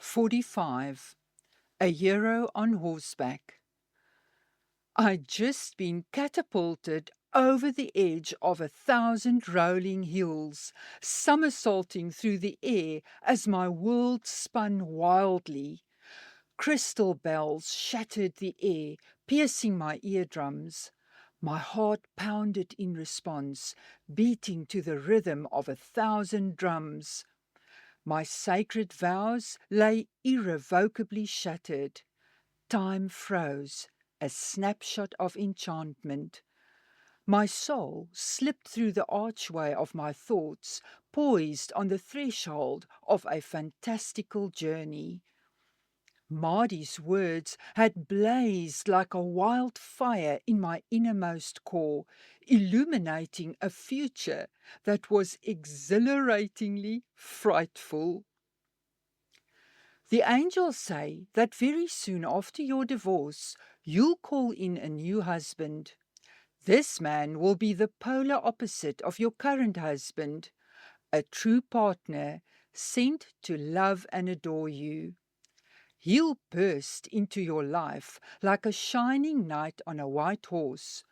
45. A hero on horseback. I'd just been catapulted over the edge of 1,000 rolling hills, somersaulting through the air as my world spun wildly. Crystal bells shattered the air, piercing my eardrums. My heart pounded in response, beating to the rhythm of 1,000 drums. My sacred vows lay irrevocably shattered. Time froze, a snapshot of enchantment. My soul slipped through the archway of my thoughts, poised on the threshold of a fantastical journey. Marty's words had blazed like a wildfire in my innermost core, illuminating a future that was exhilaratingly frightful. The angels say that very soon after your divorce, you'll call in a new husband. This man will be the polar opposite of your current husband, a true partner sent to love and adore you. He'll burst into your life like a shining knight on a white horse,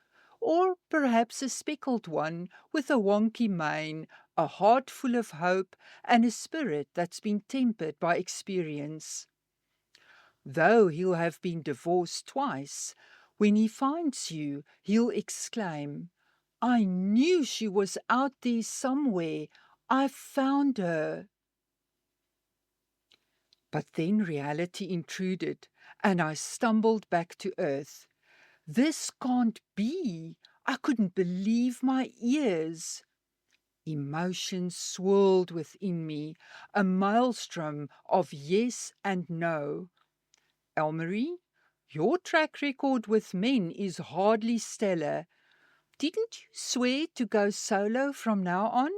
or perhaps a speckled one with a wonky mane, a heart full of hope, and a spirit that's been tempered by experience. Though he'll have been divorced twice, when he finds you, he'll exclaim, "I knew she was out there somewhere. I found her." But then reality intruded, and I stumbled back to earth. This can't be. I couldn't believe my ears. Emotion swirled within me, a maelstrom of yes and no. Elmarie, your track record with men is hardly stellar. Didn't you swear to go solo from now on?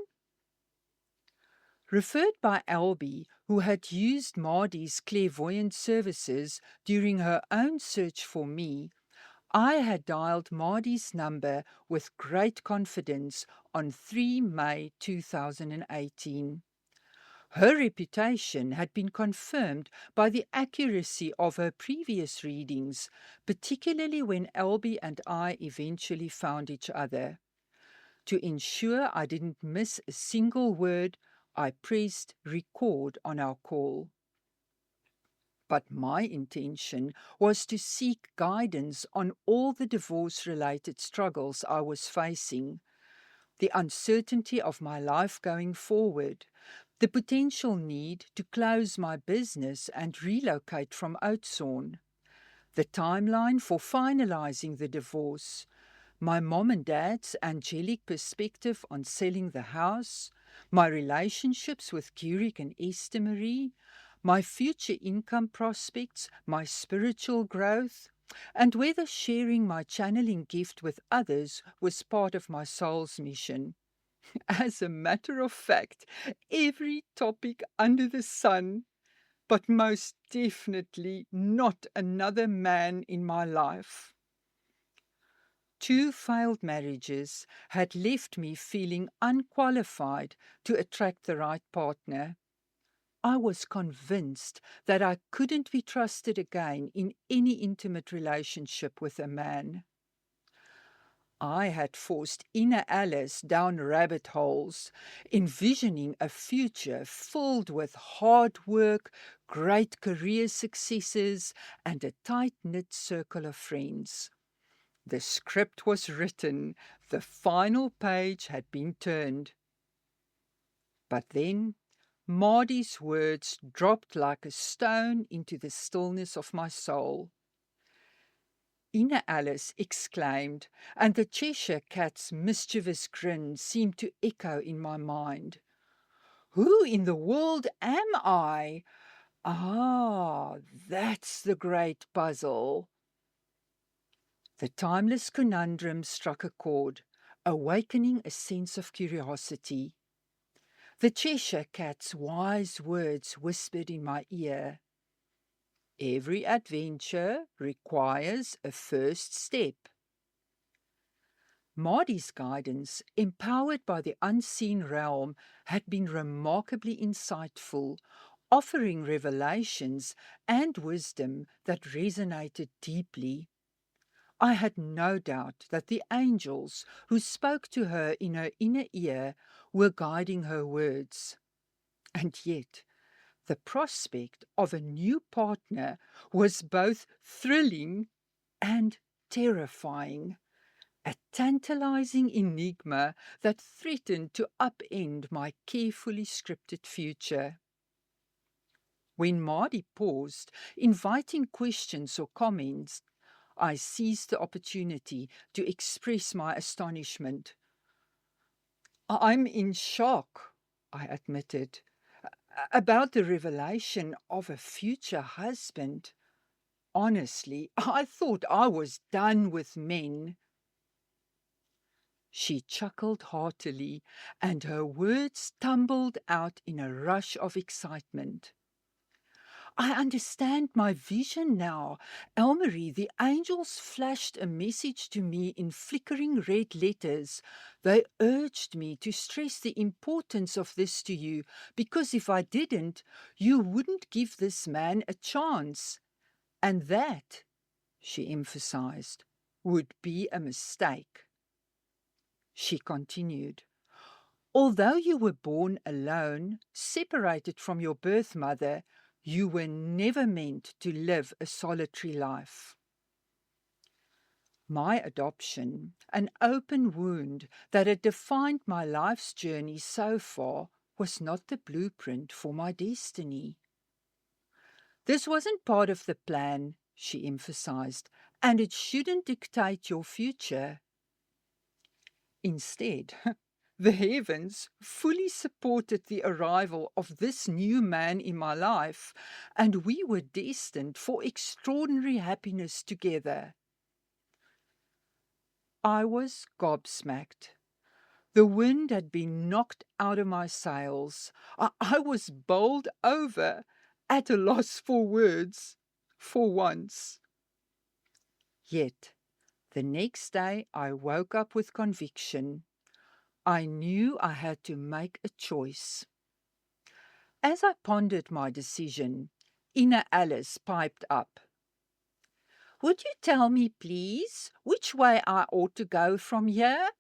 Referred by Albie, who had used Mardy's clairvoyant services during her own search for me, I had dialed Mardy's number with great confidence on 3 May 2018. Her reputation had been confirmed by the accuracy of her previous readings, particularly when Albie and I eventually found each other. To ensure I didn't miss a single word, I pressed record on our call. But my intention was to seek guidance on all the divorce-related struggles I was facing, the uncertainty of my life going forward, the potential need to close my business and relocate from Oudtshoorn, the timeline for finalizing the divorce, my mom and dad's angelic perspective on selling the house, my relationships with Gurik and Esther Marie, my future income prospects, my spiritual growth, and whether sharing my channeling gift with others was part of my soul's mission. As a matter of fact, every topic under the sun, but most definitely not another man in my life. 2 failed marriages had left me feeling unqualified to attract the right partner. I was convinced that I couldn't be trusted again in any intimate relationship with a man. I had forced inner Alice down rabbit holes, envisioning a future filled with hard work, great career successes, and a tight-knit circle of friends. The script was written, the final page had been turned. But then Mardy's words dropped like a stone into the stillness of my soul. Inner Alice exclaimed, and the Cheshire Cat's mischievous grin seemed to echo in my mind. "Who in the world am I? Ah, that's the great puzzle." The timeless conundrum struck a chord, awakening a sense of curiosity. The Cheshire Cat's wise words whispered in my ear. Every adventure requires a first step. Mardy's guidance, empowered by the unseen realm, had been remarkably insightful, offering revelations and wisdom that resonated deeply. I had no doubt that the angels who spoke to her in her inner ear were guiding her words. And yet, the prospect of a new partner was both thrilling and terrifying, a tantalizing enigma that threatened to upend my carefully scripted future. When Marty paused, inviting questions or comments, I seized the opportunity to express my astonishment. "I'm in shock," I admitted, "about the revelation of a future husband. Honestly, I thought I was done with men." She chuckled heartily, and her words tumbled out in a rush of excitement. "I understand my vision now. Elmarie, the angels flashed a message to me in flickering red letters. They urged me to stress the importance of this to you, because if I didn't, you wouldn't give this man a chance. And that," she emphasized, "would be a mistake." She continued, "Although you were born alone, separated from your birth mother, you were never meant to live a solitary life." My adoption, an open wound that had defined my life's journey so far, was not the blueprint for my destiny. "This wasn't part of the plan," she emphasized, "and it shouldn't dictate your future." Instead, the heavens fully supported the arrival of this new man in my life, and we were destined for extraordinary happiness together. I was gobsmacked. The wind had been knocked out of my sails. I was bowled over, at a loss for words, for once. Yet, the next day I woke up with conviction. I knew I had to make a choice. As I pondered my decision, inner Alice piped up. "Would you tell me, please, which way I ought to go from here?"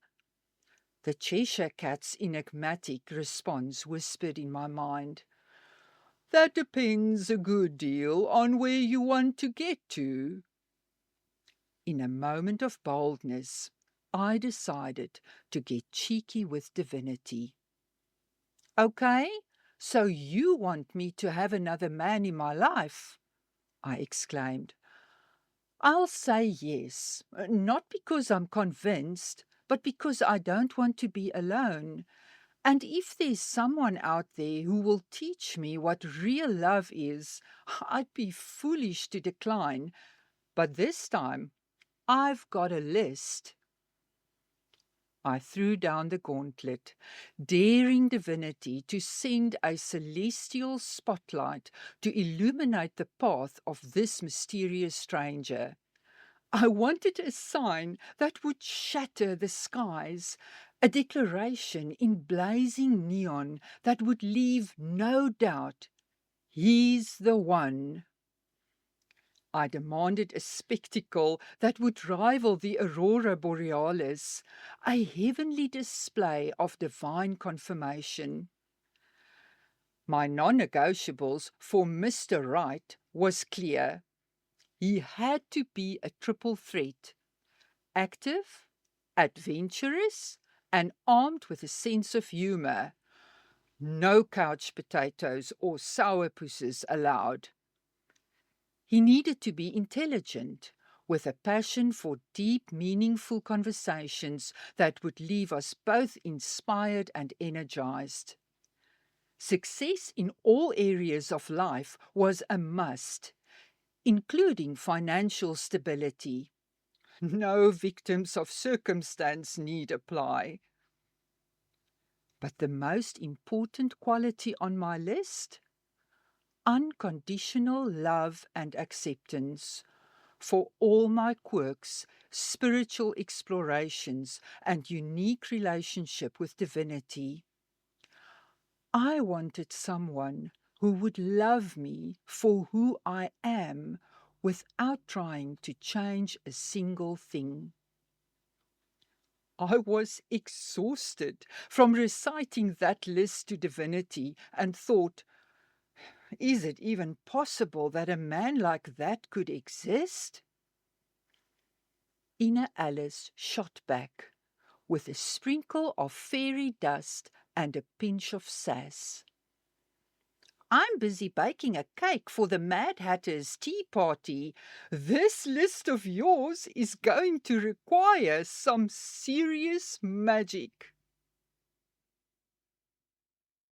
The Cheshire Cat's enigmatic response whispered in my mind. "That depends a good deal on where you want to get to." In a moment of boldness, I decided to get cheeky with divinity. "Okay, so you want me to have another man in my life?" I exclaimed. "I'll say yes, not because I'm convinced, but because I don't want to be alone. And if there's someone out there who will teach me what real love is, I'd be foolish to decline. But this time, I've got a list." I threw down the gauntlet, daring divinity to send a celestial spotlight to illuminate the path of this mysterious stranger. I wanted a sign that would shatter the skies, a declaration in blazing neon that would leave no doubt. He's the one. I demanded a spectacle that would rival the aurora borealis, a heavenly display of divine confirmation. My non-negotiables for Mr. Right was clear. He had to be a triple threat: active, adventurous, and armed with a sense of humor. No couch potatoes or sourpusses allowed. He needed to be intelligent, with a passion for deep, meaningful conversations that would leave us both inspired and energized. Success in all areas of life was a must, including financial stability. No victims of circumstance need apply. But the most important quality on my list? Unconditional love and acceptance for all my quirks, spiritual explorations, and unique relationship with divinity. I wanted someone who would love me for who I am without trying to change a single thing. I was exhausted from reciting that list to divinity and thought, is it even possible that a man like that could exist? Inner Alice shot back with a sprinkle of fairy dust and a pinch of sass. I'm busy baking a cake for the Mad Hatter's tea party. This list of yours is going to require some serious magic.